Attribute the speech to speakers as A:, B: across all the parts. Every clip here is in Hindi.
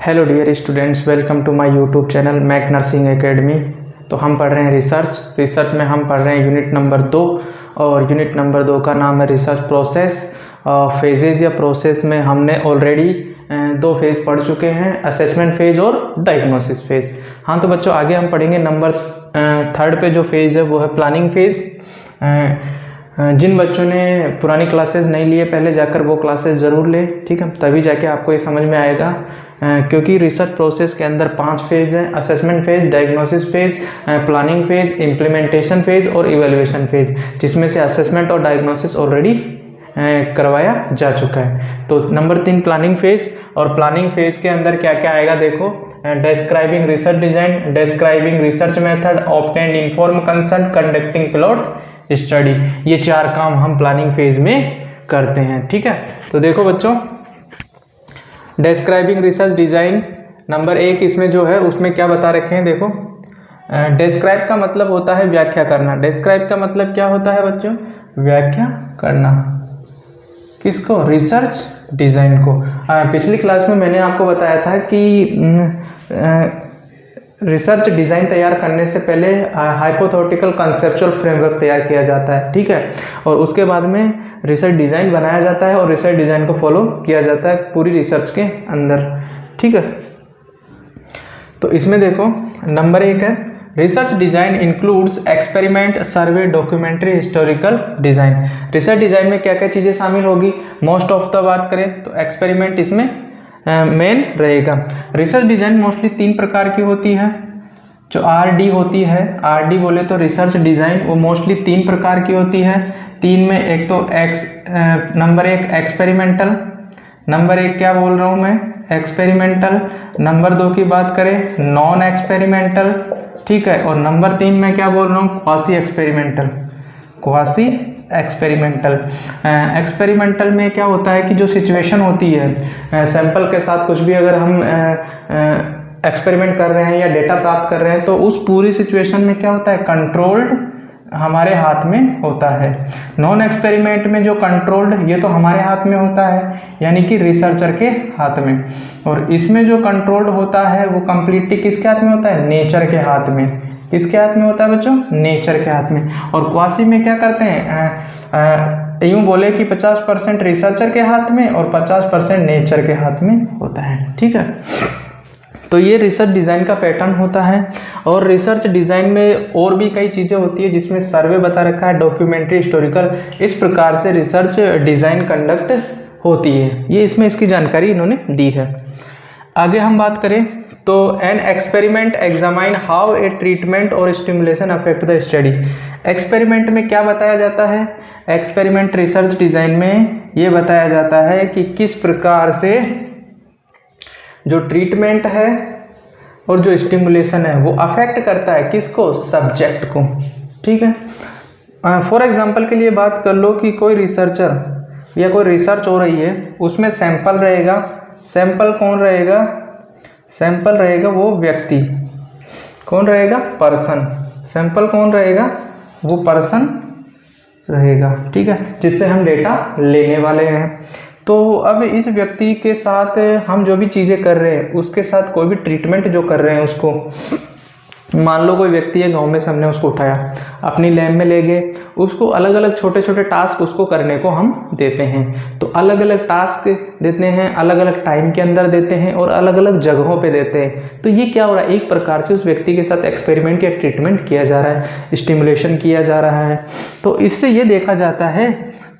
A: Hello dear students, welcome to my YouTube channel Mac nursing academy. तो हम पढ़ रहे हैं रिसर्च में हम पढ़ रहे हैं यूनिट नंबर 2 और यूनिट नंबर 2 का नाम है रिसर्च प्रोसेस। फेजेज या प्रोसेस में हमने ऑलरेडी 2 फेज़ पढ़ चुके हैं, असेसमेंट फेज़ और डायग्नोसिस फेज़। हाँ तो बच्चों आगे हम पढ़ेंगे नंबर 3 पे जो फेज़ है वो है प्लानिंग फेज़। जिन बच्चों ने पुरानी क्लासेस नहीं लिए पहले जाकर वो क्लासेस ज़रूर लें, ठीक है, तभी जाके आपको ये समझ में आएगा। क्योंकि रिसर्च प्रोसेस के अंदर 5 फेज़ हैं, assessment phase, diagnosis phase, planning phase, implementation phase और इवैल्यूएशन फेज़, जिसमें से असेसमेंट और डायग्नोसिस ऑलरेडी करवाया जा चुका है। तो नंबर 3 प्लानिंग फेज़, और प्लानिंग फेज़ के अंदर क्या क्या आएगा देखो, describing research design, describing research method, obtained inform consent, conducting plot study, ये 4 काम हम प्लानिंग फेज़ में करते हैं। ठीक है, तो देखो बच्चों, डिस्क्राइबिंग रिसर्च डिजाइन नंबर 1 इसमें जो है उसमें क्या बता रखे हैं देखो। डिस्क्राइब का मतलब होता है व्याख्या करना। डिस्क्राइब का मतलब क्या होता है बच्चों? व्याख्या करना। किसको? रिसर्च डिजाइन को। पिछली क्लास में मैंने आपको बताया था कि रिसर्च डिज़ाइन तैयार करने से पहले हाइपोथेटिकल कंसेप्चुअल फ्रेमवर्क तैयार किया जाता है, ठीक है, और उसके बाद में रिसर्च डिज़ाइन बनाया जाता है और रिसर्च डिज़ाइन को फॉलो किया जाता है पूरी रिसर्च के अंदर, ठीक है। तो इसमें देखो नंबर 1 है research design includes experiment, survey, documentary, historical design. Research design में क्या क्या चीज़ें शामिल होगी? मोस्ट ऑफ द बात करें तो एक्सपेरिमेंट इसमें मेन रहेगा। रिसर्च डिज़ाइन मोस्टली 3 प्रकार की होती है। जो आरडी होती है, आरडी बोले तो रिसर्च डिज़ाइन, वो मोस्टली 3 प्रकार की होती है। 3 में एक तो नंबर 1 एक्सपेरिमेंटल, नंबर 1 क्या बोल रहा हूँ मैं? एक्सपेरिमेंटल। नंबर 2 की बात करें नॉन एक्सपेरिमेंटल, ठीक है, और नंबर 3 में क्या बोल रहा हूँ? Quasi experimental. Quasi experimental. Experimental में क्या होता है कि जो सिचुएशन होती है, सैंपल के साथ कुछ भी अगर हम एक्सपेरिमेंट कर रहे हैं या डेटा प्राप्त कर रहे हैं तो उस पूरी सिचुएशन में क्या होता है? कंट्रोल्ड हमारे हाथ में होता है। नॉन एक्सपेरिमेंट में जो कंट्रोल्ड, ये तो हमारे हाथ में होता है, यानी कि रिसर्चर के हाथ में। और इसमें जो कंट्रोल्ड होता है वो कंप्लीटली किसके हाथ में होता है? नेचर के हाथ में। किसके हाथ में होता है बच्चों? नेचर के हाथ में। और क्वासी में क्या करते हैं? यूं बोले कि 50% रिसर्चर के हाथ में और 50% नेचर के हाथ में होता है, ठीक है। तो ये रिसर्च डिज़ाइन का पैटर्न होता है। और रिसर्च डिज़ाइन में और भी कई चीज़ें होती है, जिसमें सर्वे बता रखा है, डॉक्यूमेंट्री, हिस्टोरिकल, इस प्रकार से रिसर्च डिज़ाइन कंडक्ट होती है। ये इसमें इसकी जानकारी इन्होंने दी है। आगे हम बात करें तो an experiment examine how a treatment और stimulation affect the study. Experiment में क्या बताया जाता है? एक्सपेरिमेंट रिसर्च डिज़ाइन में ये बताया जाता है कि किस प्रकार से जो ट्रीटमेंट है और जो स्टिमुलेशन है वो अफेक्ट करता है किसको? सब्जेक्ट को, ठीक है। फॉर एग्जांपल के लिए बात कर लो कि कोई रिसर्चर या कोई रिसर्च हो रही है, उसमें सैंपल रहेगा। सैंपल कौन रहेगा? सैंपल रहेगा वो व्यक्ति। कौन रहेगा? पर्सन। सैंपल कौन रहेगा? वो पर्सन रहेगा, ठीक है, जिससे हम डेटा लेने वाले हैं। तो अब इस व्यक्ति के साथ हम जो भी चीज़ें कर रहे हैं, उसके साथ कोई भी ट्रीटमेंट जो कर रहे हैं उसको, मान लो कोई व्यक्ति है गांव में से, हमने उसको उठाया, अपनी लैब में ले गए, उसको अलग अलग छोटे छोटे टास्क उसको करने को हम देते हैं। तो अलग अलग टास्क देते हैं, अलग अलग टाइम के अंदर देते हैं और अलग अलग जगहों पे देते हैं। तो ये क्या हो रहा है? एक प्रकार से उस व्यक्ति के साथ एक्सपेरिमेंट या ट्रीटमेंट किया जा रहा है, स्टिमुलेशन किया जा रहा है। तो इससे ये देखा जाता है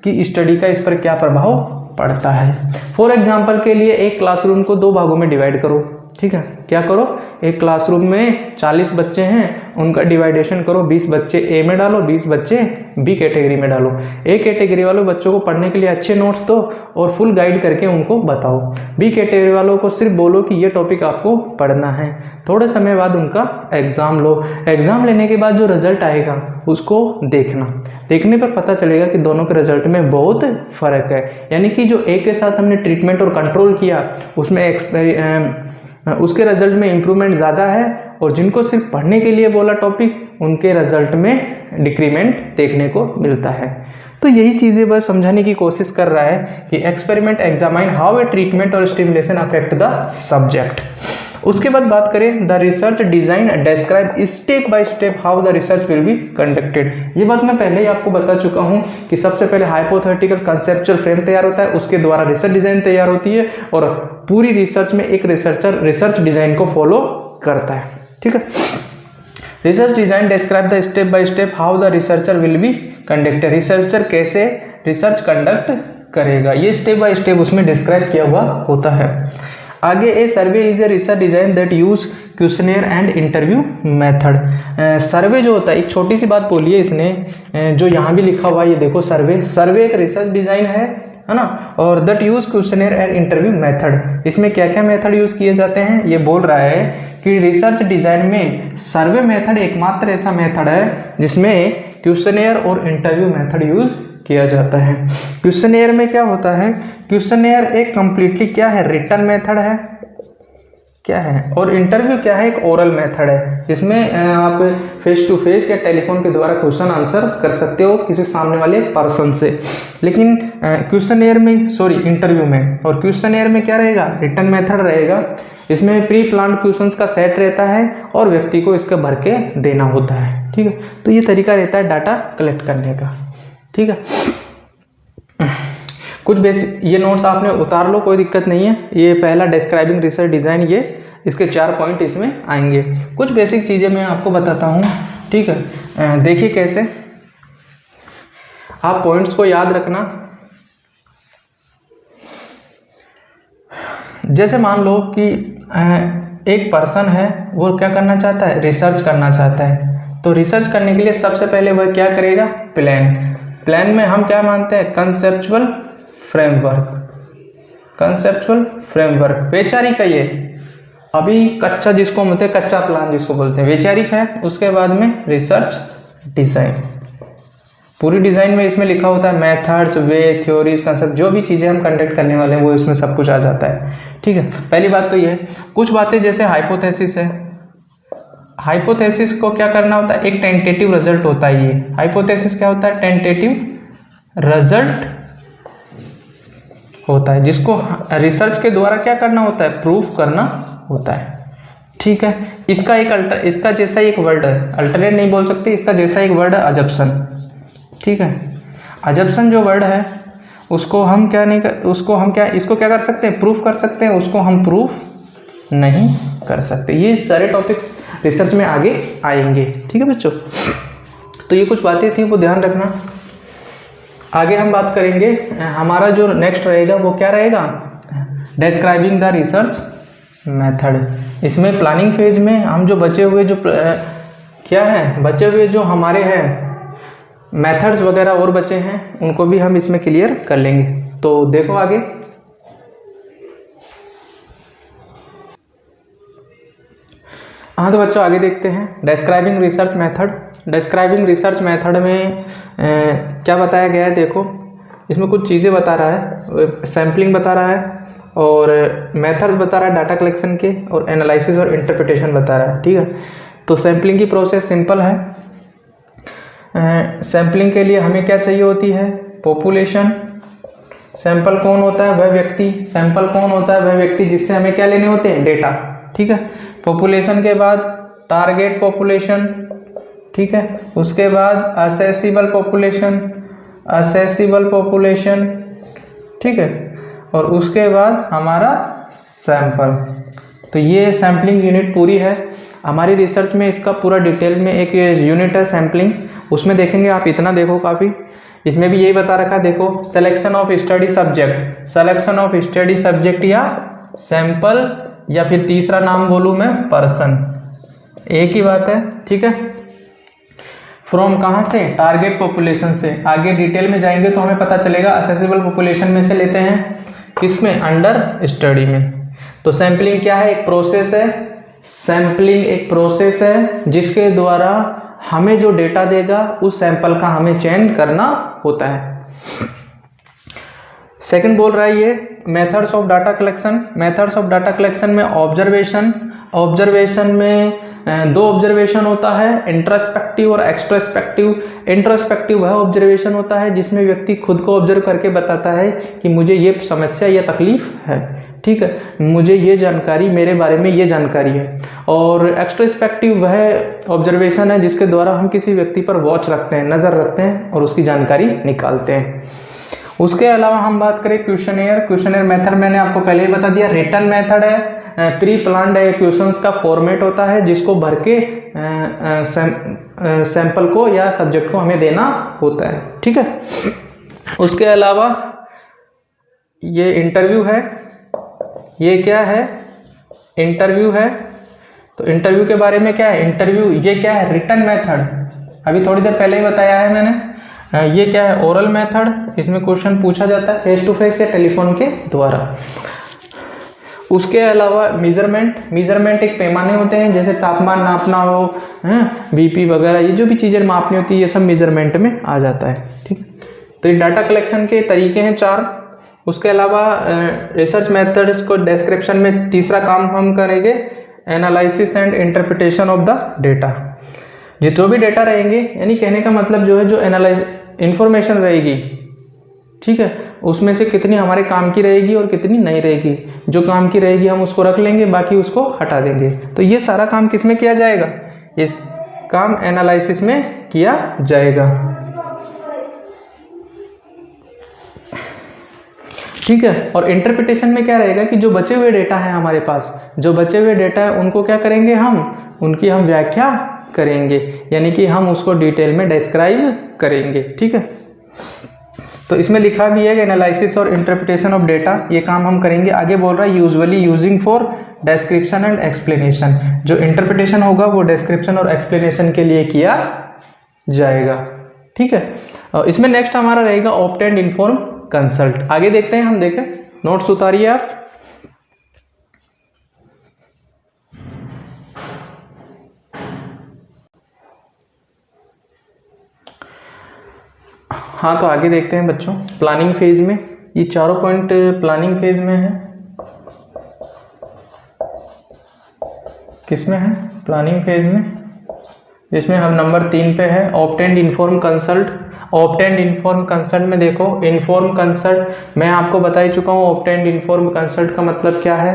A: कि स्टडी का इस पर क्या प्रभाव पड़ता है। फॉर एग्जाम्पल के लिए एक क्लासरूम को 2 भागों में डिवाइड करो, ठीक है। क्या करो? एक क्लासरूम में 40 बच्चे हैं, उनका डिवाइडेशन करो, 20 बच्चे ए में डालो, 20 बच्चे बी कैटेगरी में डालो। ए कैटेगरी वालों बच्चों को पढ़ने के लिए अच्छे नोट्स दो और फुल गाइड करके उनको बताओ। बी कैटेगरी वालों को सिर्फ बोलो कि ये टॉपिक आपको पढ़ना है। थोड़े समय बाद उनका एग्ज़ाम लो। एग्ज़ाम लेने के बाद जो रिजल्ट आएगा उसको देखना। देखने पर पता चलेगा कि दोनों के रिजल्ट में बहुत फ़र्क है। यानी कि जो ए के साथ हमने ट्रीटमेंट और कंट्रोल किया उसमें उसके रिजल्ट में इम्प्रूवमेंट ज़्यादा है, और जिनको सिर्फ पढ़ने के लिए बोला टॉपिक, उनके रिजल्ट में डिक्रीमेंट देखने को मिलता है। तो यही चीज़ें बस समझाने की कोशिश कर रहा है कि experiment examine how a treatment और स्टिमुलेशन अफेक्ट द सब्जेक्ट। उसके बाद बात करें the research design describe step by step how the research will be conducted. ये बात मैं पहले ही आपको बता चुका हूं कि सबसे पहले हाइपोथेटिकल कंसेप्चुअल फ्रेम तैयार होता है, उसके द्वारा रिसर्च डिजाइन तैयार होती है और पूरी रिसर्च में एक रिसर्चर रिसर्च डिजाइन को फॉलो करता है। ठीक है, research design describe the step by step how the researcher will be conducted. Researcher कैसे रिसर्च कंडक्ट करेगा, ये स्टेप बाय स्टेप उसमें डिस्क्राइब किया हुआ होता है। आगे a survey is a research design that use questionnaire and interview method. Survey जो होता है, एक छोटी सी बात बोली है इसने, जो यहाँ भी लिखा हुआ है, ये देखो सर्वे एक रिसर्च डिजाइन है ना, और that use questionnaire and interview method. इसमें क्या क्या मेथड यूज किए जाते हैं, ये बोल रहा है कि रिसर्च डिजाइन में सर्वे मेथड एकमात्र ऐसा मेथड है जिसमें क्वेश्चनेयर और इंटरव्यू मेथड यूज किया जाता है। क्वेश्चनेयर में क्या होता है, क्वेश्चनेयर एक कंप्लीटली क्या है, रिटन मेथड है, क्या है, और इंटरव्यू क्या है, एक ओरल मेथड है जिसमें आप फेस टू फेस या टेलीफोन के द्वारा क्वेश्चन आंसर कर सकते हो किसी सामने वाले पर्सन से। लेकिन क्वेश्चनेयर में इंटरव्यू में और क्वेश्चनेयर में क्या रहेगा, रिटन मेथड रहेगा। इसमें प्री प्लान क्वेश्चंस का सेट रहता है और व्यक्ति को इसका भर के देना होता है। ठीक है, तो ये तरीका रहता है डाटा कलेक्ट करने का। ठीक है, कुछ बेसिक ये नोट्स आपने उतार लो, कोई दिक्कत नहीं है। ये पहला डिस्क्राइबिंग रिसर्च डिजाइन, ये इसके 4 पॉइंट इसमें आएंगे। कुछ बेसिक चीजें मैं आपको बताता हूँ। ठीक है, देखिए कैसे आप पॉइंट्स को याद रखना। जैसे मान लो कि एक पर्सन है, वो क्या करना चाहता है, रिसर्च करना चाहता है। तो रिसर्च करने के लिए सबसे पहले वह क्या करेगा, प्लान में हम क्या मानते हैं, कंसेप्चुअल फ्रेमवर्क वैचारिक है। ये अभी कच्चा जिसको बोलते हैं, कच्चा प्लान जिसको बोलते हैं, वैचारिक है। उसके बाद में रिसर्च डिजाइन, पूरी डिजाइन में इसमें लिखा होता है मेथड्स, वे, थ्योरीज, कंसेप्ट, जो भी चीजें हम कंडक्ट करने वाले हैं वो इसमें सब कुछ आ जाता है। ठीक है, पहली बात तो ये है। कुछ बातें जैसे हाइपोथेसिस है, हाइपोथेसिस को क्या करना होता है, एक टेंटेटिव रिजल्ट होता है। ये हाइपोथेसिस क्या होता है, टेंटेटिव रिजल्ट होता है, जिसको रिसर्च के द्वारा क्या करना होता है, प्रूफ करना होता है। ठीक है, इसका जैसा एक वर्ड है, अल्टरनेट नहीं बोल सकते, इसका जैसा एक वर्ड है अजप्शन। ठीक है, अजप्शन जो वर्ड है उसको हम इसको क्या कर सकते हैं, प्रूफ कर सकते हैं, उसको हम प्रूफ नहीं कर सकते। ये सारे टॉपिक्स रिसर्च में आगे आएंगे। ठीक है बच्चों, तो ये कुछ बातें थी, वो ध्यान रखना। आगे हम बात करेंगे, हमारा जो नेक्स्ट रहेगा वो क्या रहेगा, डिस्क्राइबिंग द रिसर्च मेथड। इसमें प्लानिंग फेज में हम जो बचे हुए जो हमारे हैं मेथड्स वगैरह और बचे हैं, उनको भी हम इसमें क्लियर कर लेंगे। तो देखो आगे, हाँ तो बच्चों आगे देखते हैं describing research method. Describing research method में क्या बताया गया है, देखो इसमें कुछ चीज़ें बता रहा है, सैम्पलिंग बता रहा है और मेथड्स बता रहा है डाटा कलेक्शन के, और एनालिसिस और इंटरप्रिटेशन बता रहा है। ठीक है, तो सैम्पलिंग की प्रोसेस सिंपल है। सैम्पलिंग के लिए हमें क्या चाहिए होती है, पॉपुलेशन। सैंपल कौन होता है, वह व्यक्ति। सैंपल कौन होता है, वह व्यक्ति जिससे हमें क्या लेने होते हैं, डेटा। ठीक है, पॉपुलेशन के बाद टारगेट पॉपुलेशन। ठीक है, उसके बाद असेसिबल पॉपुलेशन। ठीक है, और उसके बाद हमारा सैंपल। तो ये सैम्पलिंग यूनिट पूरी है हमारी रिसर्च में। इसका पूरा डिटेल में एक यूनिट है सैम्पलिंग, उसमें देखेंगे आप। इतना देखो काफ़ी, इसमें भी यही बता रखा, देखो सिलेक्शन ऑफ स्टडी सब्जेक्ट या सैंपल, या फिर तीसरा नाम बोलूँ मैं, पर्सन, एक ही बात है। ठीक है, फ्रॉम कहाँ से, टारगेट पॉपुलेशन से। आगे डिटेल में जाएंगे तो हमें पता चलेगा असेसिबल पॉपुलेशन में से लेते हैं, किसमें, अंडर स्टडी में। तो सैम्पलिंग क्या है, एक प्रोसेस है। सैम्पलिंग एक प्रोसेस है जिसके द्वारा हमें जो डेटा देगा उस सैंपल का हमें चयन करना होता है। सेकंड बोल रहा है ये methods of data collection. Methods of data collection में ऑब्जर्वेशन में दो ऑब्जर्वेशन होता है, इंट्रोस्पेक्टिव और एक्सट्रोस्पेक्टिव। इंट्रोस्पेक्टिव वह ऑब्जर्वेशन होता है जिसमें व्यक्ति खुद को ऑब्जर्व करके बताता है कि मुझे ये समस्या या तकलीफ है, ठीक है, मुझे ये जानकारी, मेरे बारे में ये जानकारी है। और एक्सट्रोस्पेक्टिव वह ऑब्जर्वेशन है जिसके द्वारा हम किसी व्यक्ति पर वॉच रखते हैं, नज़र रखते हैं और उसकी जानकारी निकालते हैं। उसके अलावा हम बात करें क्वेश्चनेयर। क्वेश्चनेयर मेथड मैंने आपको पहले ही बता दिया, रिटन मेथड है, प्री प्लान्ड है, क्वेश्चंस का फॉर्मेट होता है जिसको भर के सैंपल को या सब्जेक्ट को हमें देना होता है, ठीक है। उसके अलावा ये इंटरव्यू है, ये क्या है, इंटरव्यू है। तो इंटरव्यू के बारे में क्या है, इंटरव्यू ये क्या है, रिटन मेथड, अभी थोड़ी देर पहले ही बताया है मैंने। ये क्या है, ओरल मेथड, इसमें क्वेश्चन पूछा जाता है फेस टू फेस या टेलीफोन के द्वारा। उसके अलावा मेजरमेंट, मेजरमेंट एक पैमाने होते हैं, जैसे तापमान नापना हो, बीपी वगैरह, ये जो भी चीज़ें मापनी होती है ये सब मेजरमेंट में आ जाता है, ठीक। तो ये डाटा कलेक्शन के तरीके हैं 4। उसके अलावा रिसर्च मेथड्स को डिस्क्रिप्शन में तीसरा काम हम करेंगे, analysis and interpretation of the data. जो भी डेटा रहेंगे, यानी कहने का मतलब जो है, जो एनालाइज इंफॉर्मेशन रहेगी, ठीक है, उसमें से कितनी हमारे काम की रहेगी और कितनी नहीं रहेगी। जो काम की रहेगी हम उसको रख लेंगे, बाकी उसको हटा देंगे। तो ये सारा काम किस में किया जाएगा, इस काम एनालिसिस में किया जाएगा, ठीक है। और इंटरप्रिटेशन में क्या रहेगा कि जो बचे हुए डेटा है हमारे पास, जो बचे हुए डेटा है उनको क्या करेंगे हम, उनकी हम व्याख्या करेंगे, यानी कि हम उसको डिटेल में डिस्क्राइब करेंगे, ठीक है। तो इसमें लिखा भी है कि एनालिसिस और इंटरप्रिटेशन ऑफ डेटा, ये काम हम करेंगे। आगे बोल रहा है usually using for description and explanation. जो इंटरप्रिटेशन होगा वो डिस्क्रिप्शन और एक्सप्लेनेशन के लिए किया जाएगा, ठीक है। और इसमें नेक्स्ट हमारा रहेगा ऑब्टेन्ड इन्फॉर्म कंसल्ट। आगे देखते हैं, हम देखें, नोट्स उतारिए आप। हाँ, तो आगे देखते हैं बच्चों, प्लानिंग फेज में ये चारों पॉइंट प्लानिंग फेज में है। किस में है, प्लानिंग फेज में, जिसमें हम नंबर 3 पे है obtained inform consult. Obtained inform consult में देखो, इन्फॉर्म कंसल्ट मैं आपको बता ही चुका हूँ। ऑब्टेन्ड इन्फॉर्म कंसल्ट का मतलब क्या है,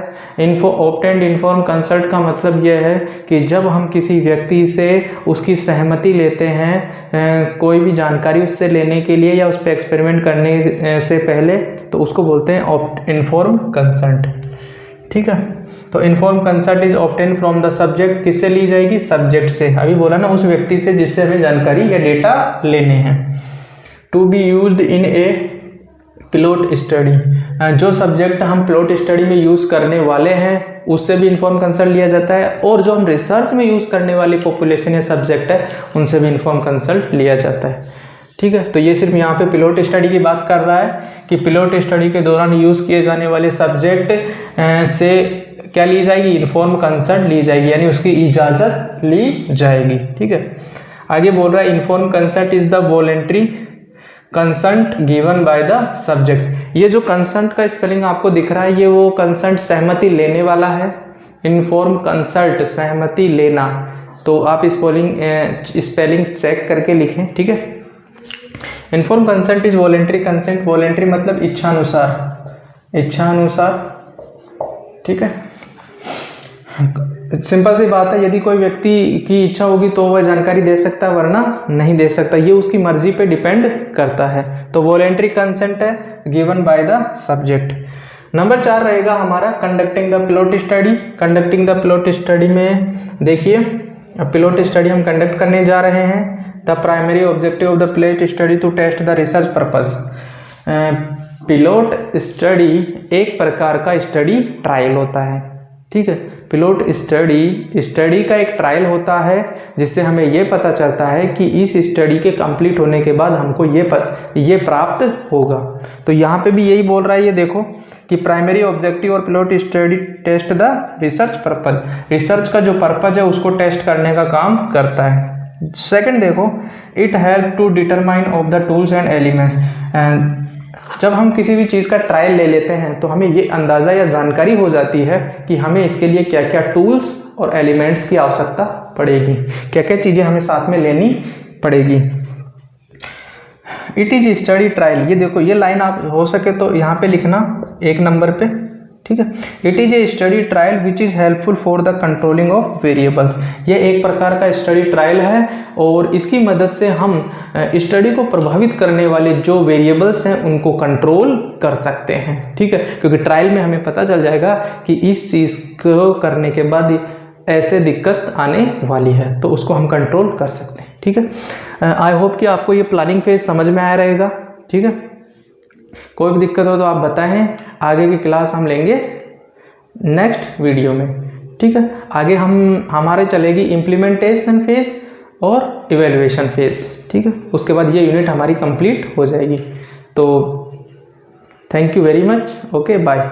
A: ऑब्टेन्ड इन्फॉर्म कंसल्ट का मतलब यह है कि जब हम किसी व्यक्ति से उसकी सहमति लेते हैं कोई भी जानकारी उससे लेने के लिए या उस पर एक्सपेरिमेंट करने से पहले, तो उसको बोलते हैं इन्फॉर्म कंसल्ट, ठीक है। तो inform consult is obtain from the subject, किससे ली जाएगी, सब्जेक्ट से। अभी बोला ना, उस व्यक्ति से जिससे हमें जानकारी या डेटा लेने हैं। To be used in a pilot study, जो सब्जेक्ट हम पिलोट स्टडी में यूज करने वाले हैं उससे भी इन्फॉर्म कंसल्ट लिया जाता है, और जो हम रिसर्च में यूज करने वाली पॉपुलेशन या सब्जेक्ट है उनसे भी इन्फॉर्म कंसल्ट लिया जाता है, ठीक है। तो ये सिर्फ यहाँ पे पिलोट स्टडी की बात कर रहा है कि पिलोट स्टडी के दौरान यूज किए जाने वाले सब्जेक्ट से क्या ली जाएगी, इन्फॉर्म कंसल्ट ली जाएगी, यानी उसकी इजाजत ली जाएगी, ठीक है। आगे बोल रहा है inform consult is the voluntary consult given by the subject. ये जो कंसल्ट का स्पेलिंग आपको दिख रहा है, ये वो कंसल्ट सहमति लेने वाला है। इन्फॉर्म कंसल्ट सहमति लेना, तो आप स्पेलिंग चेक करके लिखें, ठीक है। Inform consult is voluntary consent, voluntary मतलब इच्छानुसार, इच्छानुसार, ठीक है। सिंपल सी बात है, यदि कोई व्यक्ति की इच्छा होगी तो वह जानकारी दे सकता है, वरना नहीं दे सकता, ये उसकी मर्जी पे डिपेंड करता है। तो वॉलेंट्री कंसेंट है given by the subject. Number 4 रहेगा हमारा conducting the pilot study. Conducting the pilot study में देखिए, पिलोट स्टडी हम कंडक्ट करने जा रहे हैं। The primary objective of the pilot study to test the research purpose. Pilot study एक प्रकार का स्टडी ट्रायल होता है, ठीक है। पिलोट स्टडी का एक ट्रायल होता है जिससे हमें ये पता चलता है कि इस स्टडी के कंप्लीट होने के बाद हमको ये प्राप्त होगा। तो यहाँ पे भी यही बोल रहा है, ये देखो कि प्राइमरी ऑब्जेक्टिव और pilot study test the research purpose, research का जो पर्पज है उसको टेस्ट करने का काम करता है। सेकंड देखो, it help to determine of the tools and elements. जब हम किसी भी चीज़ का ट्रायल ले लेते हैं तो हमें ये अंदाज़ा या जानकारी हो जाती है कि हमें इसके लिए क्या क्या टूल्स और एलिमेंट्स की आवश्यकता पड़ेगी। क्या क्या चीज़ें हमें साथ में लेनी पड़ेगी। इट इज स्टडी ट्रायल, ये देखो ये लाइन आप हो सके तो यहाँ पे लिखना 1 नंबर पे, ठीक है। It is a study trial which is helpful for the controlling of variables, ये एक प्रकार का स्टडी ट्रायल है और इसकी मदद से हम स्टडी को प्रभावित करने वाले जो वेरिएबल्स हैं उनको कंट्रोल कर सकते हैं, ठीक है। क्योंकि ट्रायल में हमें पता चल जाएगा कि इस चीज़ को करने के बाद ऐसे दिक्कत आने वाली है, तो उसको हम कंट्रोल कर सकते हैं, ठीक है। आई होप कि आपको ये प्लानिंग फेज समझ में आया रहेगा, ठीक है। कोई भी दिक्कत हो तो आप बताएं, आगे की क्लास हम लेंगे नेक्स्ट वीडियो में, ठीक है। आगे हमारे चलेगी इम्प्लीमेंटेशन फेज और इवेल्युएशन फेज, ठीक है। उसके बाद ये यूनिट हमारी कंप्लीट हो जाएगी। तो thank you very much, okay bye.